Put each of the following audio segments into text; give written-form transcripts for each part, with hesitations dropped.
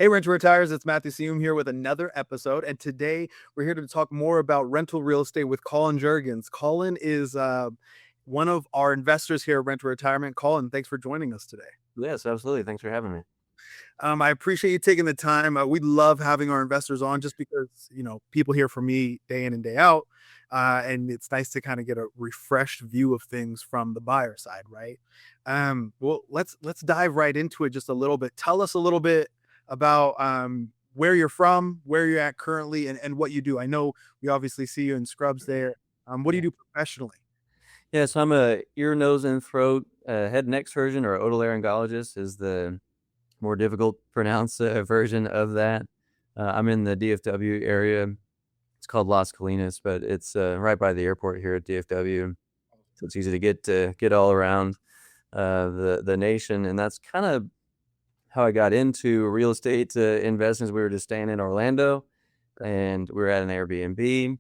Hey, Renter Retires, it's Matthew Seyoum here with another episode. And today we're here to talk more about rental real estate with Collin Jurgens. Collin is one of our investors here at Renter Retirement. Collin, thanks for joining us today. Yes, absolutely. Thanks for having me. I appreciate you taking the time. We love having our investors on just because, people hear from me day in and day out. And it's nice to kind of get a refreshed view of things from the buyer side, right? Well, let's dive right into it just a little bit. Tell us a little bit about where you're from, where you're at currently, and what you do. I know we obviously see you in scrubs there. What do you do professionally? Yeah, so I'm a ear, nose, and throat head and neck surgeon, or otolaryngologist is the more difficult to pronounce version of that. I'm in the DFW area. It's called Las Colinas, but it's right by the airport here at DFW. So it's easy to get all around the nation. And that's kind of how I got into real estate investments. We were just staying in Orlando, and we were at an Airbnb.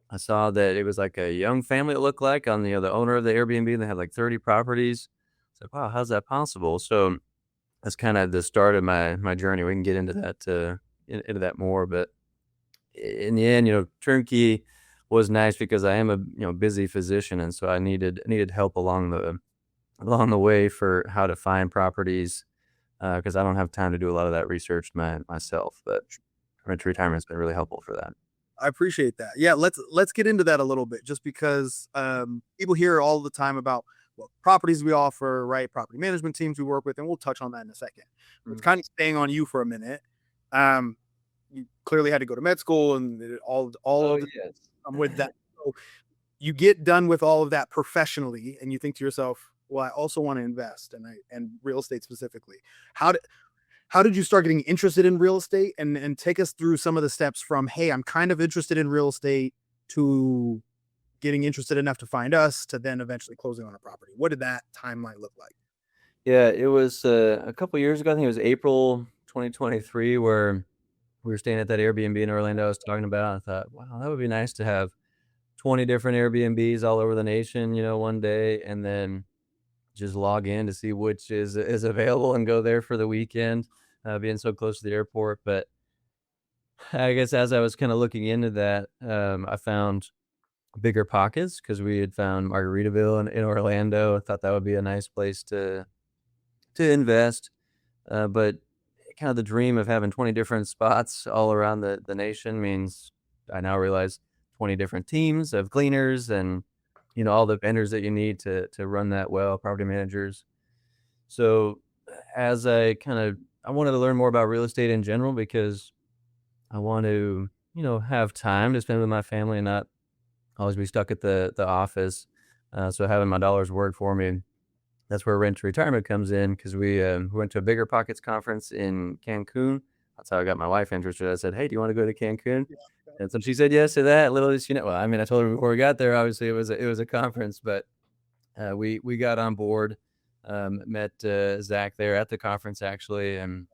I saw that it was like a young family, it looked like, on the owner of the Airbnb. They had like 30 properties. I was like, wow, how's that possible? So that's kind of the start of my journey. We can get into that more, but in the end, Turnkey was nice because I am a busy physician, and so I needed help along the way for how to find properties, because I don't have time to do a lot of that research myself. But Rent Retirement's been really helpful for that. I appreciate that. Yeah, let's get into that a little bit, just because people hear all the time about what properties we offer, right? Property management teams we work with, and we'll touch on that in a second. But it's kind of staying on you for a minute. You clearly had to go to med school and all of Yes. with that. So you get done with all of that professionally, and you think to yourself, well, I also want to invest, and real estate specifically. How did you start getting interested in real estate, and take us through some of the steps from, hey, I'm kind of interested in real estate, to getting interested enough to find us, to then eventually closing on a property? What did that timeline look like? Yeah, it was a couple years ago. I think it was April 2023, where we were staying at that Airbnb in Orlando I was talking about. I thought, wow, that would be nice to have 20 different Airbnbs all over the nation, one day, and then just log in to see which is available and go there for the weekend, being so close to the airport. But I guess as I was kind of looking into that, I found BiggerPockets because we had found Margaritaville in Orlando. I thought that would be a nice place to invest. But kind of the dream of having 20 different spots all around the nation means I now realize 20 different teams of cleaners and, all the vendors that you need to run that well, property managers. So as I wanted to learn more about real estate in general, because I want to, have time to spend with my family and not always be stuck at the office. So having my dollars work for me, that's where Rent to Retirement comes in, because we went to a BiggerPockets conference in Cancun. That's how I got my wife interested. I said, hey, do you want to go to Cancun? And so she said yes to that. Little as well, I mean, I told her before we got there, obviously it was a conference, but we got on board, met Zach there at the conference, actually. And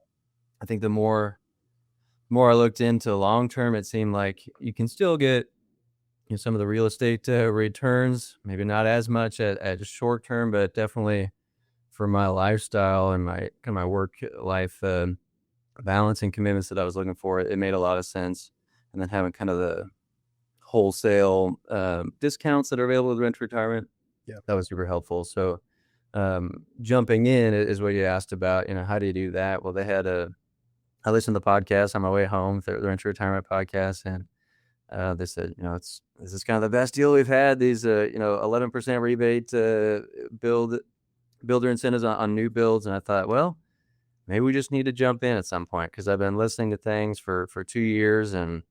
I think the more I looked into long term, it seemed like you can still get some of the real estate returns, maybe not as much at short term, but definitely for my lifestyle and my work life balance and commitments that I was looking for, it made a lot of sense. And then having kind of the wholesale discounts that are available with Rent Retirement, that was super helpful. So jumping in is what you asked about. How do you do that? Well, I listened to the podcast on my way home, the Rent Retirement podcast, and they said, this is kind of the best deal we've had. These 11% rebate builder incentives on new builds. And I thought, well, maybe we just need to jump in at some point, because I've been listening to things for 2 years, and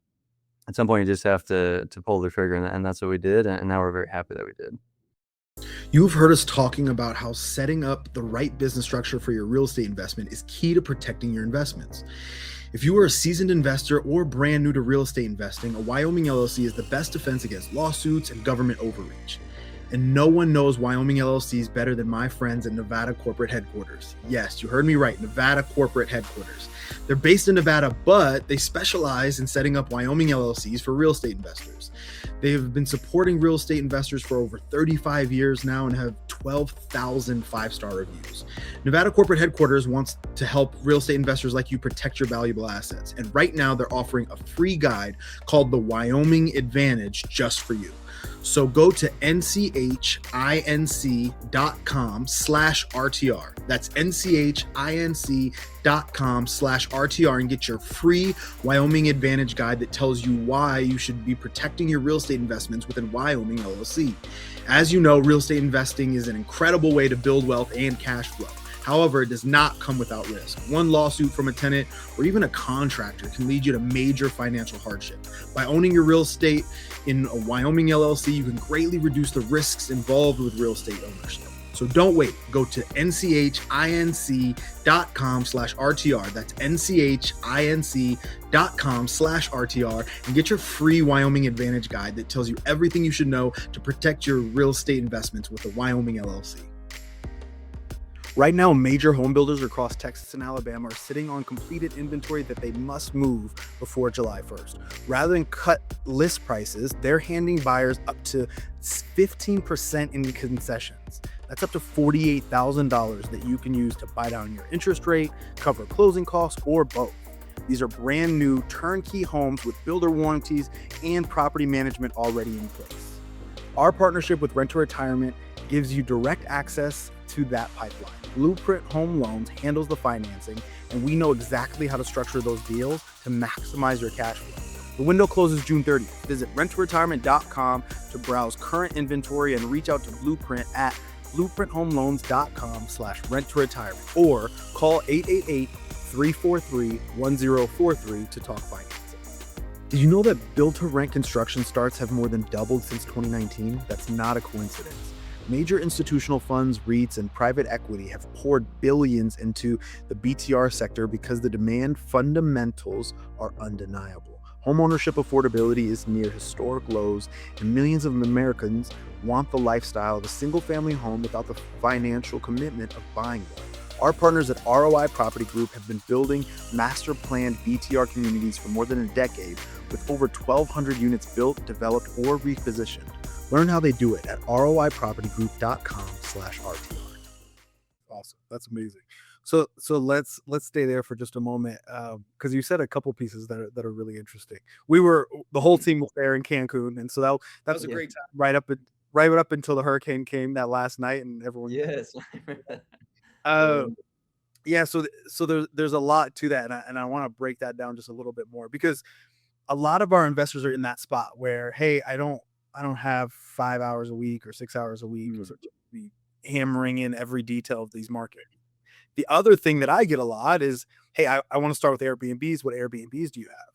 at some point you just have to pull the trigger, and that's what we did, and now we're very happy that we did. You've heard us talking about how setting up the right business structure for your real estate investment is key to protecting your investments. If you are a seasoned investor or brand new to real estate investing, a Wyoming LLC is the best defense against lawsuits and government overreach. And no one knows Wyoming LLCs better than my friends at Nevada Corporate Headquarters. Yes, you heard me right, Nevada Corporate Headquarters. They're based in Nevada, but they specialize in setting up Wyoming LLCs for real estate investors. They have been supporting real estate investors for over 35 years now and have 12,000 five-star reviews. Nevada Corporate Headquarters wants to help real estate investors like you protect your valuable assets. And right now they're offering a free guide called the Wyoming Advantage just for you. So go to nchinc.com/RTR. That's nchinc.com/RTR and get your free Wyoming Advantage guide that tells you why you should be protecting your real estate investments within Wyoming LLC. As you know, real estate investing is an incredible way to build wealth and cash flow. However, it does not come without risk. One lawsuit from a tenant or even a contractor can lead you to major financial hardship. By owning your real estate in a Wyoming LLC, you can greatly reduce the risks involved with real estate ownership. So don't wait. Go to nchinc.com/RTR. That's nchinc.com/RTR and get your free Wyoming Advantage guide that tells you everything you should know to protect your real estate investments with a Wyoming LLC. Right now, major home builders across Texas and Alabama are sitting on completed inventory that they must move before July 1st. Rather than cut list prices, they're handing buyers up to 15% in concessions. That's up to $48,000 that you can use to buy down your interest rate, cover closing costs, or both. These are brand new turnkey homes with builder warranties and property management already in place. Our partnership with Rent to Retirement gives you direct access to that pipeline. BLUPRINT Home Loans handles the financing, and we know exactly how to structure those deals to maximize your cash flow. The window closes June 30th. Visit renttoretirement.com to browse current inventory and reach out to BLUPRINT at blueprinthomeloans.com/rent-to-retirement or call 888-343-1043 to talk financing. Did you know that build-to-rent construction starts have more than doubled since 2019? That's not a coincidence. Major institutional funds, REITs, and private equity have poured billions into the BTR sector because the demand fundamentals are undeniable. Homeownership affordability is near historic lows, and millions of Americans want the lifestyle of a single-family home without the financial commitment of buying one. Our partners at ROI Property Group have been building master-planned BTR communities for more than a decade, with over 1,200 units built, developed, or repositioned. Learn how they do it at roipropertygroup.com/RTR. Awesome. That's amazing. So let's stay there for just a moment, because you said a couple pieces that are really interesting. The whole team was there in Cancun, and so that was a great time right up until the hurricane came that last night, and everyone. Yes. Yeah. So there's a lot to that, and I want to break that down just a little bit more, because a lot of our investors are in that spot where, hey, I don't have 5 hours a week or 6 hours a week to be hammering in every detail of these markets. The other thing that I get a lot is, hey, I want to start with Airbnbs. What Airbnbs do you have?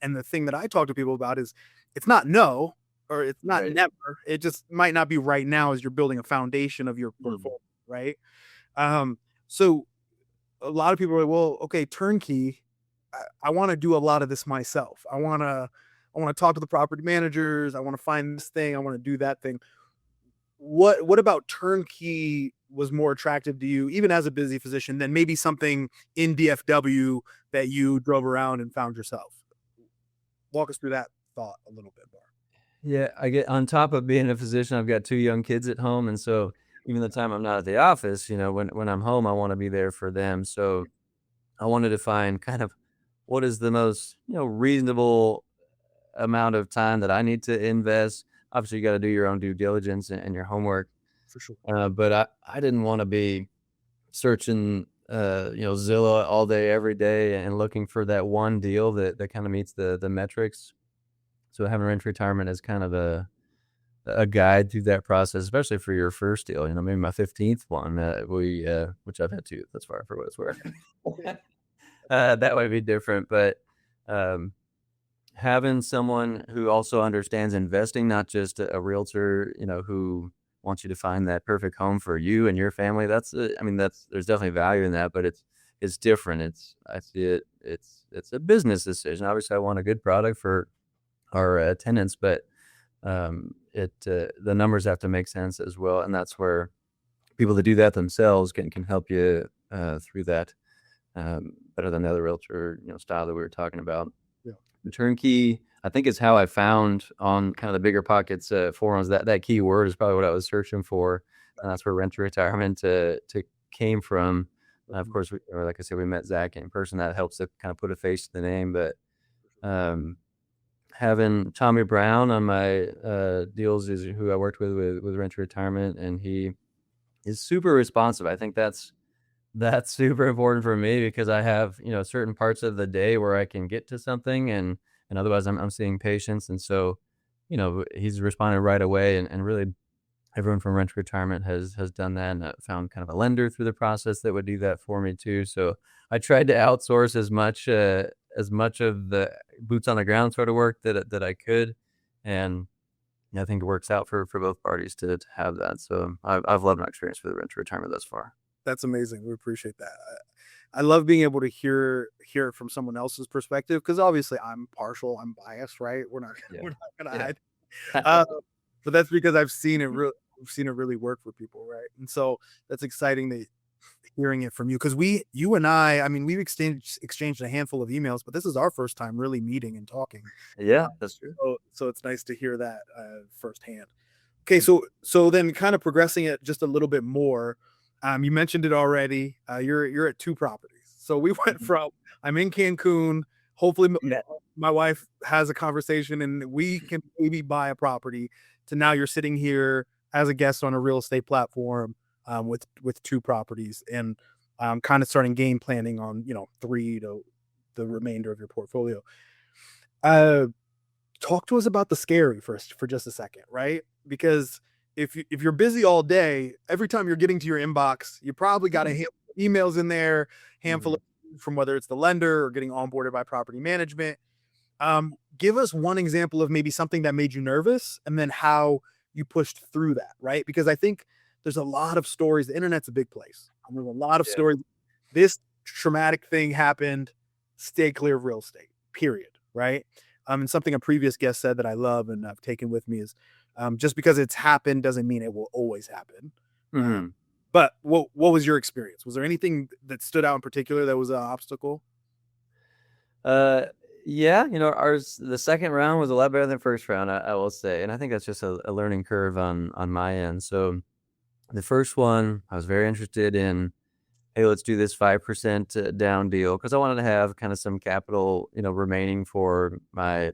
And the thing that I talk to people about is, it's not no, or it's not never. It just might not be right now as you're building a foundation of your portfolio, right? So a lot of people are like, well, okay, turnkey, I want to do a lot of this myself. I want to talk to the property managers. I want to find this thing. I want to do that thing. What about turnkey was more attractive to you, even as a busy physician, than maybe something in DFW that you drove around and found yourself? Walk us through that thought a little bit more. Yeah, I get on top of being a physician, I've got 2 young kids at home, and so even the time I'm not at the office, when I'm home, I want to be there for them. So I wanted to find kind of what is the most, reasonable amount of time that I need to invest. Obviously, you got to do your own due diligence and your homework. For sure. But I didn't want to be searching, Zillow all day, every day and looking for that one deal that kind of meets the metrics. So having Rent to Retirement as kind of a guide through that process, especially for your first deal, maybe my 15th one, which I've had 2 thus far for what it's worth. That might be different, but having someone who also understands investing, not just a realtor, who wants you to find that perfect home for you and your family. There's definitely value in that, but it's different. I see it's a business decision. Obviously I want a good product for our tenants, but the numbers have to make sense as well, and that's where people that do that themselves can help you through that better than the other realtor style that we were talking about. Yeah. The turnkey, I think, is how I found on kind of the BiggerPockets forums. That key word is probably what I was searching for, and that's where rent to retirement to came from. Of course, like I said, we met Zach in person. That helps to kind of put a face to the name. But having Tommy Brown on my deals is who I worked with rent to retirement, and he is super responsive. I think that's super important for me because I have certain parts of the day where I can get to something, and otherwise I'm seeing patients, and so he's responded right away, and really everyone from rent to retirement has done that, and I found kind of a lender through the process that would do that for me too. So I tried to outsource as much of the boots on the ground sort of work that I could, and I think it works out for both parties to have that. So I've loved my experience with the rent to retirement thus far. That's amazing. We appreciate that. I love being able to hear it from someone else's perspective because obviously I'm partial, I'm biased, right? We're not Yeah. we're not gonna Yeah. hide. But that's because I've seen it really work for people, right? And so that's exciting that hearing it from you because you and I mean, we've exchanged a handful of emails, but this is our first time really meeting and talking. Yeah, that's true. So it's nice to hear that firsthand. Okay, so then kind of progressing it just a little bit more. You mentioned it already. You're at two properties. So we went from I'm in Cancun. Hopefully, my wife has a conversation and we can maybe buy a property. To now you're sitting here as a guest on a real estate platform with two properties and kind of starting game planning on 3 to the remainder of your portfolio. Talk to us about the scary first for just a second, right? Because if you're busy all day, every time you're getting to your inbox, you probably got a handful of emails in there, handful of from whether it's the lender or getting onboarded by property management. Give us one example of maybe something that made you nervous and then how you pushed through that, right? Because I think there's a lot of stories. The internet's a big place. There's a lot of stories. This traumatic thing happened. Stay clear of real estate, period, right? And something a previous guest said that I love and I've taken with me is just because it's happened doesn't mean it will always happen. But what was your experience? Was there anything that stood out in particular that was an obstacle? Yeah, the second round was a lot better than the first round, I will say, and I think that's just a learning curve on my end. So the first one, I was very interested in, hey, let's do this 5% down deal because I wanted to have kind of some capital, remaining for my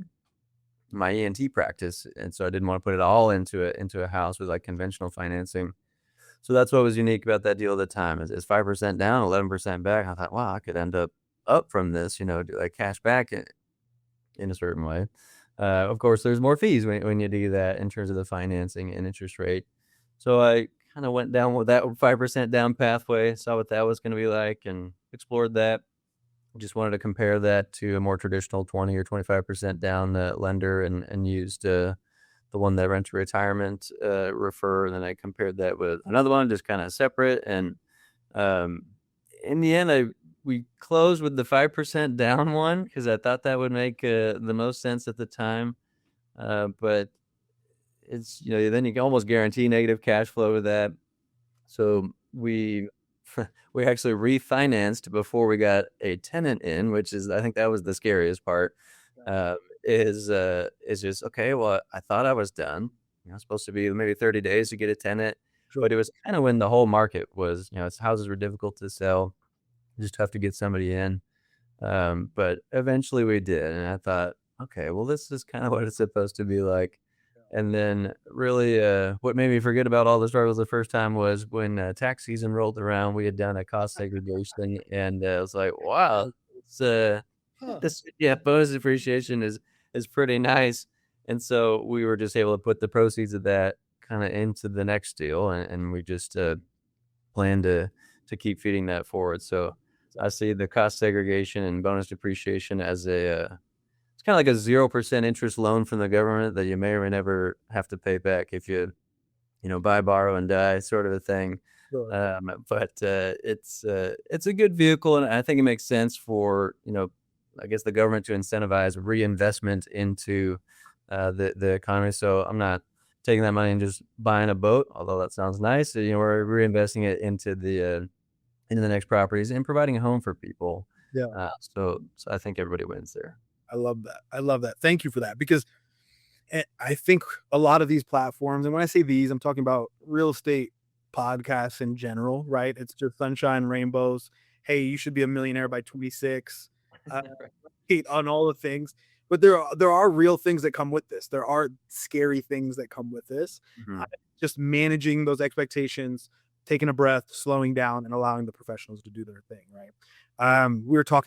ENT practice, and so I didn't want to put it all into a house with like conventional financing. So that's what was unique about that deal at the time is 5% down, 11% back. I thought, wow, I could end up from this, do like cash back in a certain way. Of course, there's more fees when you do that in terms of the financing and interest rate. So I kind of went down with that 5% down pathway, saw what that was going to be like, and explored that. Just wanted to compare that to a more traditional 20 or 25% down lender and used the one that rent to retirement refer. And then I compared that with another one, just kind of separate. And in the end, we closed with the 5% down one because I thought that would make the most sense at the time. But it's, then you can almost guarantee negative cash flow with that. So we actually refinanced before we got a tenant in, which is, I think that was the scariest part. Is just, okay, well, I thought I was done. It's supposed to be maybe 30 days to get a tenant, but it was kind of when the whole market was, houses were difficult to sell, just tough to get somebody in. But eventually we did, and I thought, okay, well, this is kind of what it's supposed to be like. And then really what made me forget about all the struggles the first time was when tax season rolled around, we had done a cost segregation, and I was like, wow, it's this bonus depreciation is pretty nice. And so we were just able to put the proceeds of that kind of into the next deal, and we just plan to keep feeding that forward. So I see the cost segregation and bonus depreciation as it's kind of like a 0% interest loan from the government that you may or may never have to pay back if you buy, borrow, and die sort of a thing. But it's a good vehicle, and I think it makes sense for I guess the government to incentivize reinvestment into the economy. So I'm not taking that money and just buying a boat, although that sounds nice. We're reinvesting it into the next properties and providing a home for people. Yeah. So I think everybody wins there. I love that. I love that. Thank you for that, because I think a lot of these platforms, and when I say these, I'm talking about real estate podcasts in general, right? It's just sunshine, rainbows. Hey, you should be a millionaire by 26. Uh, on all the things, but there are real things that come with this. There are scary things that come with this. Mhm. Just managing those expectations, taking a breath, slowing down, and allowing the professionals to do their thing, right?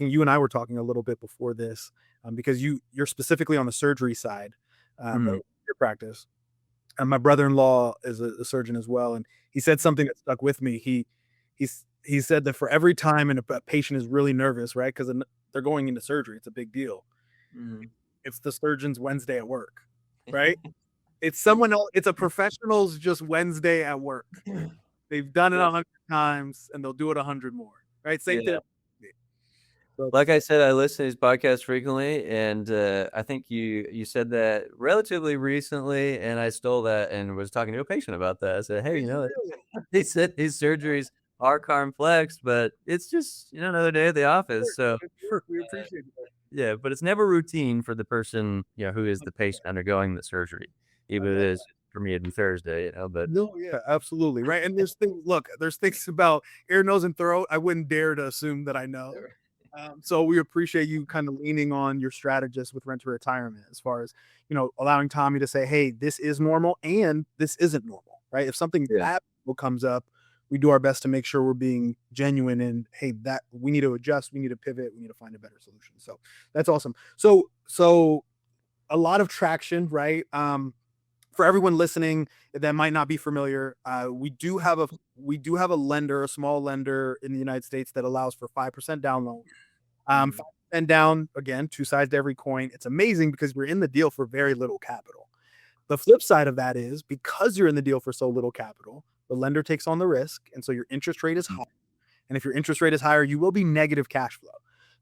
You and I were talking a little bit before this, because you're specifically on the surgery side, Mhm. of your practice. And my brother-in-law is a surgeon as well, and he said something that stuck with me. He said that for every time a patient is really nervous, right? Because they're going into surgery, it's a big deal. Mhm. It's the surgeon's Wednesday at work, right? It's someone else. It's a professional's just Wednesday at work. They've done it Yeah. 100 times and they'll do it 100 more, right? Same thing. Yeah. So Like I said, I listen to these podcasts frequently, and I think you said that relatively recently, and I stole that and was talking to a patient about that. I said, "Hey, did you really? they said these surgeries are complex, but it's just another day at the office." Work. So Good work. We appreciate that. yeah, but it's never routine for the person, who is the patient undergoing the surgery, I even if love it is for me, it'd be Thursday, But No, yeah, absolutely, right, and there's things about ear, nose, and throat I wouldn't dare to assume that I know. So we appreciate you kind of leaning on your strategist with rent to retirement as far as, allowing Tommy to say, "Hey, this is normal and this isn't normal," right? If something yeah, abnormal comes up, we do our best to make sure we're being genuine and, "Hey, that we need to adjust, we need to pivot, we need to find a better solution." So that's awesome. So a lot of traction, right? For everyone listening that might not be familiar, we do have a lender, a small lender in the United States that allows for 5% down loan. mhm, 5% down, again, two sides to every coin. It's amazing because we're in the deal for very little capital. The flip side of that is because you're in the deal for so little capital, the lender takes on the risk, and so your interest rate is mhm, high. And if your interest rate is higher, you will be negative cash flow.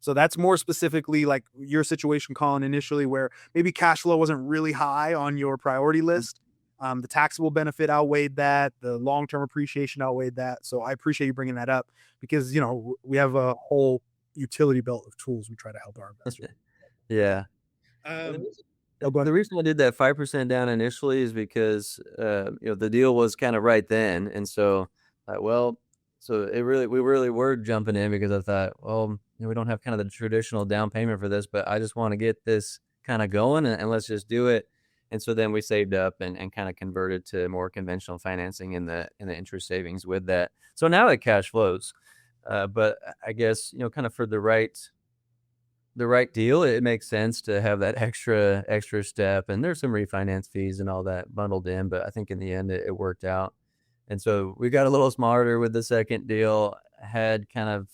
So that's more specifically like your situation, Colin, initially, where maybe cash flow wasn't really high on your priority list. The taxable benefit outweighed that. The long-term appreciation outweighed that. So I appreciate you bringing that up because, we have a whole utility belt of tools we try to help our investors. yeah. And Um, the oh, go the ahead. reason I did that 5% down initially is because, the deal was kinda right then, and so, well, so we really were jumping in because I thought, "Well, we don't have kinda the traditional down payment for this, but I just wanna get this kinda going and let's just do it." And so then we saved up and kinda converted to more conventional financing in the interest savings with that. So now it cash flows, but I guess, kinda for the right deal, it makes sense to have that extra step, and there's some refinance fees and all that bundled in, but I think in the end it worked out. And so we got a little smarter with the second deal, had kind of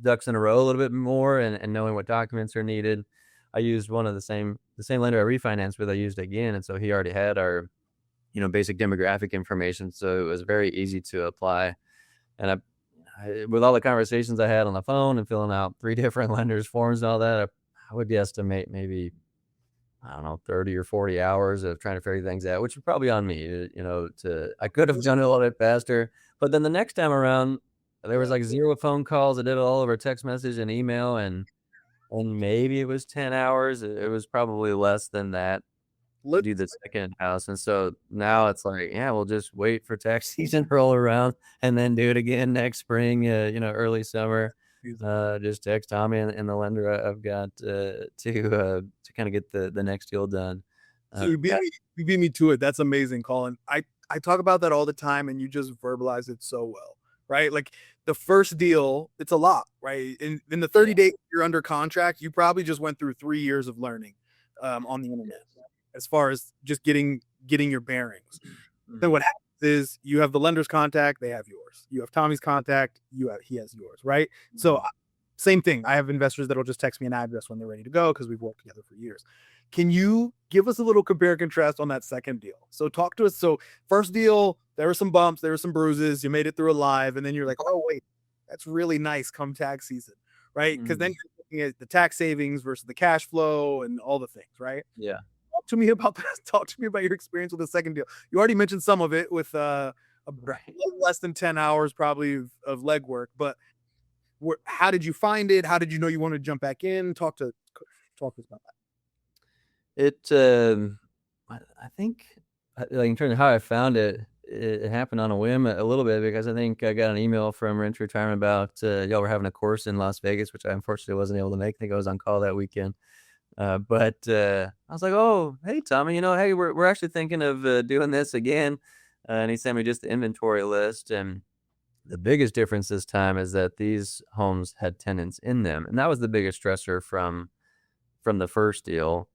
ducks in a row a little bit more and knowing what documents are needed. I used one of the same lender I refinanced with, I used again, and so he already had our, basic demographic information, so it was very easy to apply. And with all the conversations I had on the phone and filling out 3 different lenders' forms and all that, I would estimate maybe, I don't know, 30 or 40 hours of trying to figure things out, which was probably on me, I could have done it a little bit faster. But then the next time around, there was Yeah. like 0 phone calls. I did it all over text message and email, and maybe it was 10 hours. It was probably less than that to Let do the second house, and so now it's like, yeah, we'll just wait for tax season to roll around and then do it again next spring, early summer. Just text Tommy and the lender I've got, to kinda get the next deal done. So you beat Yeah, me you beat me to it. That's amazing, Colin. I talk about that all the time and you just verbalize it so well, right? Like the first deal, it's a lot, right? In the yeah, 30 days you're under contract, you probably just went through 3 years of learning on the internet as far as just getting your bearings. Then mhm, what happens is you have the lender's contact, they have yours. You have Tommy's contact, he has yours, right? So mhm. same thing. I have investors that'll just text me an address when they're ready to go because we've worked together for years. Can you give us a little compare and contrast on that second deal? So talk to us. So first deal, there were some bumps, there were some bruises, you made it through alive, and then you're like, oh wait, that's really nice come tax season, right? Because then Mhm. you're looking at the tax savings versus the cash flow and all the things, right? Yeah. talk to me about this. Talk to me about your experience with the second deal. You already mentioned some of it with a Right. little less than 10 hours probably of legwork, but how did you find it? How did you know you wanted to jump back in? Talk to us about that. It, I think, like, in terms of how I found it, it happened on a whim a little bit because I think I got an email from Rent Retirement about, y'all were having a course in Las Vegas, which I unfortunately wasn't able to make. I think I was on call that weekend. But I was like, "Oh, hey, Tommy, hey, we're actually thinking of, doing this again." And he sent me just the inventory list, and the biggest difference this time is that these homes had tenants in them, and that was the biggest stressor from the first deal.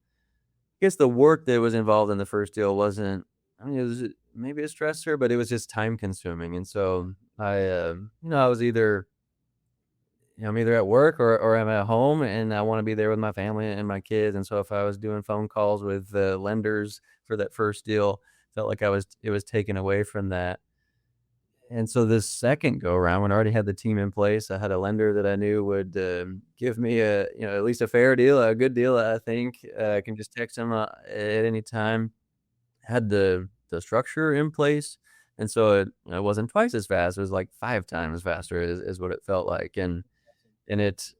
I guess the work that was involved in the first deal wasn't, I mean, it was maybe a stressor, but it was just time consuming. And so I was either, I'm either at work or I'm at home and I want to be there with my family and my kids. And so if I was doing phone calls with lenders for that first deal, felt like it was taken away from that. And so this second go around, when I already had the team in place, I had a lender that I knew would give me at least a fair deal, a good deal. I think I can just text him at any time. Had the structure in place, and so it wasn't twice as fast. It was like 5 times faster, is what it felt like, and it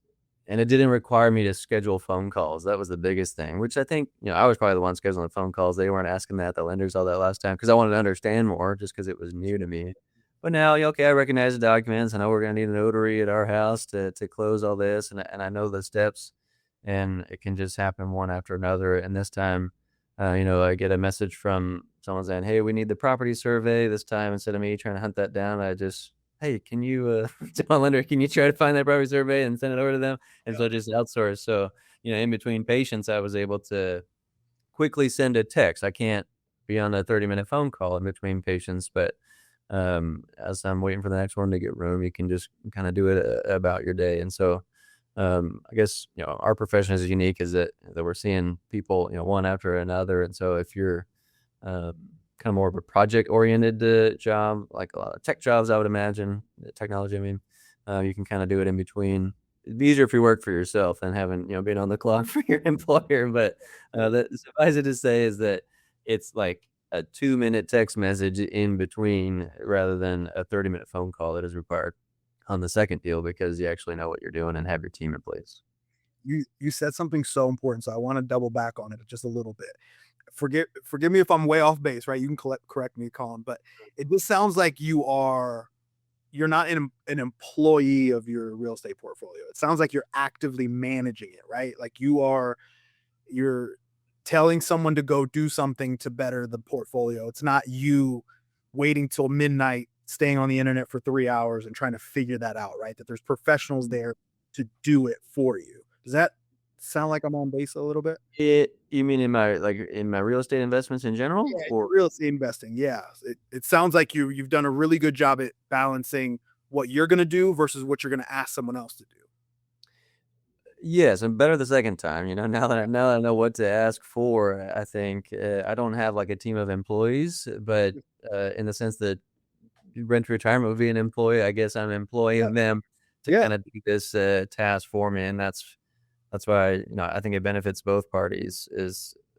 and it didn't require me to schedule phone calls. That was the biggest thing, which I think, I was probably the one scheduling phone calls. They weren't asking that, the lenders, all that last time, because I wanted to understand more just because it was new to me. But now, yeah, okay, I recognize the documents. I know we're gonna need a notary at our house to close all this, and I know the steps, and it can just happen one after another. And this time, I get a message from someone saying, "Hey, we need the property survey this time." Instead of me trying to hunt that down, I just, "Hey, can you, tell my lender, can you try to find that property survey and send it over to them?" And so just outsource. So, in between patients, I was able to quickly send a text. I can't be on a 30-minute phone call in between patients, but as I'm waiting for the next one to get room, you can just kind of do it about your day. And so, I guess, our profession is unique, is that we're seeing people, one after another. And so if you're um, kind of more of a project oriented job, like a lot of tech jobs, I would imagine, technology, I mean, you can kind of do it in between. It'd be easier if you work for yourself than having, being on the clock for your employer. But that suffice it to say is that it's like a 2-minute text message in between rather than a 30-minute phone call that is required on the second deal, because you actually know what you're doing and have your team in place. You said something so important, so I want to double back on it just a little bit. Forgive me if I'm way off base, right? You can correct me, Colin, but it just sounds like you're not an employee of your real estate portfolio. It sounds like you're actively managing it, right? Like you're telling someone to go do something to better the portfolio. It's not you waiting till midnight, staying on the internet for 3 hours and trying to figure that out, right? That there's professionals there to do it for you. Does that sound like I'm on base a little bit? You mean in my real estate investments in general? Yeah, Or real estate investing. Yeah. It sounds like you've done a really good job at balancing what you're gonna do versus what you're gonna ask someone else to do. yes, and better the second time, now that I know what to ask for. I think, I don't have, like, a team of employees, but, in the sense that Rent Retirement would be an employee, I guess I'm Yeah. employing them to Yeah. kinda do this, task for me, and that's why, I think it benefits both parties.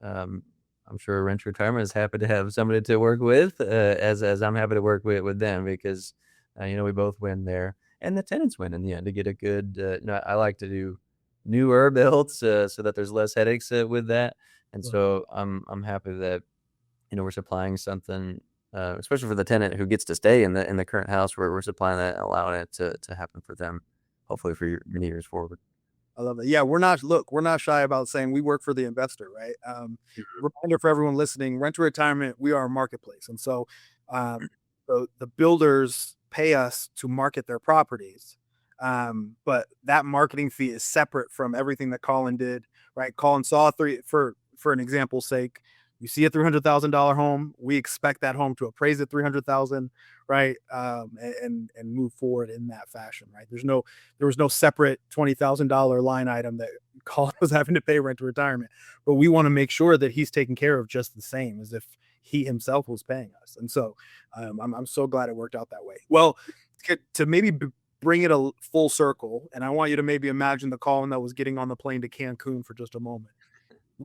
I'm sure Rent Retirement is happy to have somebody to work with, as I'm happy to work with them, because, we both win there, and the tenants win in the end to get a good, I like to do newer builds, so that there's less headaches, with that. And so I'm happy that, we're supplying something, especially for the tenant who gets to stay in the current house, where we're supplying that and allowing it to happen for them, hopefully for many years forward. I love it. Yeah, we're not shy about saying we work for the investor, right? Reminder for everyone listening, rent to retirement, we are a marketplace. And so the builders pay us to market their properties. But that marketing fee is separate from everything that Colin did, right? Colin saw for an example's sake, you see a $300,000 home, we expect that home to appraise at 300,000, right? And move forward in that fashion, right? There was no separate $20,000 line item that Colin was having to pay rent to retirement, but we want to make sure that he's taken care of just the same as if he himself was paying us. And so I'm so glad it worked out that way. Well, to maybe bring it a full circle, and I want you to maybe imagine the Colin that was getting on the plane to Cancun for just a moment.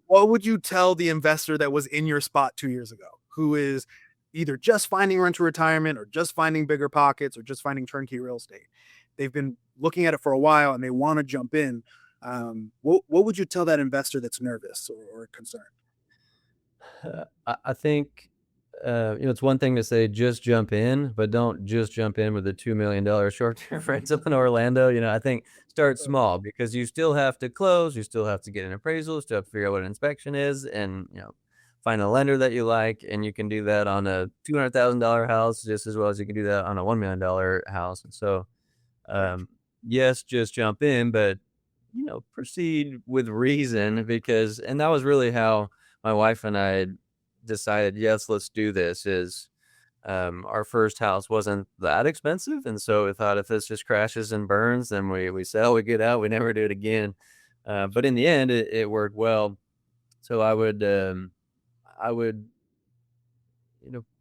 What would you tell the investor that was in your spot 2 years ago, who is either just finding rent to retirement or just finding BiggerPockets or just finding turnkey real estate? They've been looking at it for a while and they wanna jump in. What would you tell that investor that's nervous or concerned? I think, it's one thing to say just jump in, but don't just jump in with a $2 million short-term rental in Orlando. I think start small because you still have to close, you still have to get an appraisal, still have to figure out what an inspection is, and find a lender that you like, and you can do that on a $200,000 house just as well as you can do that on a $1 million house. And so, Gotcha. um, yes, just jump in, but proceed with reason and that was really how my wife and I decided, yes, let's do this. Our first house wasn't that expensive, and so we thought if this just crashes and burns, then we sell, we get out, we never do it again. But in the end, it worked well. So I would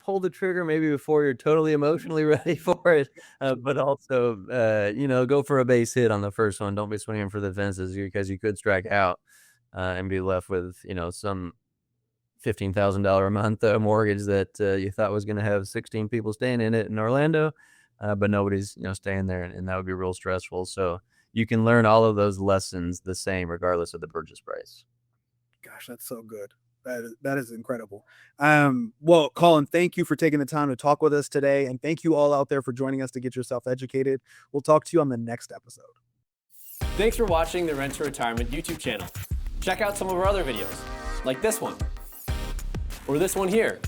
pull the trigger maybe before you're totally emotionally ready for it, but also go for a base hit on the first one. Don't be swinging for the fences because you could strike out and be left with some $15,000 a month mortgage that you thought was going to have 16 people staying in it in Orlando, but nobody's staying there, and that would be real stressful. So you can learn all of those lessons the same regardless of the purchase price. Gosh, that's so good. That is incredible. Well, Collin, thank you for taking the time to talk with us today, and thank you all out there for joining us to get yourself educated. We'll talk to you on the next episode. Thanks for watching the Rent to Retirement YouTube channel. Check out some of our other videos, like this one, or this one here.